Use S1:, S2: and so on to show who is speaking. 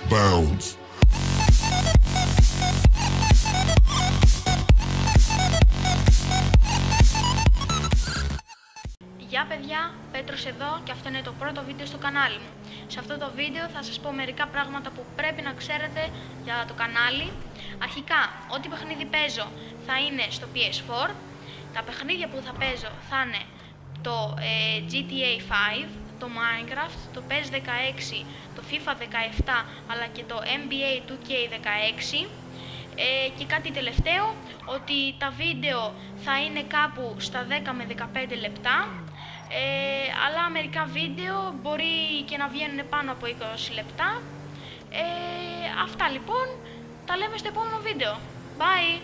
S1: bounds.
S2: Γεια παιδιά, Πέτρος εδώ και αυτό είναι το πρώτο βίντεο στο κανάλι μου. Σε αυτό το βίντεο θα σας πω μερικά πράγματα που πρέπει να ξέρετε για το κανάλι. Αρχικά, ό,τι παιχνίδι παίζω θα είναι στο PS4. Τα παιχνίδια που θα παίζω θα είναι το GTA 5, το Minecraft, το PES 16, το FIFA 17 αλλά και το NBA 2K16. Και κάτι τελευταίο, ότι τα βίντεο θα είναι κάπου στα 10 με 15 λεπτά, αλλά μερικά βίντεο μπορεί και να βγαίνουν πάνω από 20 λεπτά. Αυτά λοιπόν, τα λέμε στο επόμενο βίντεο. Bye!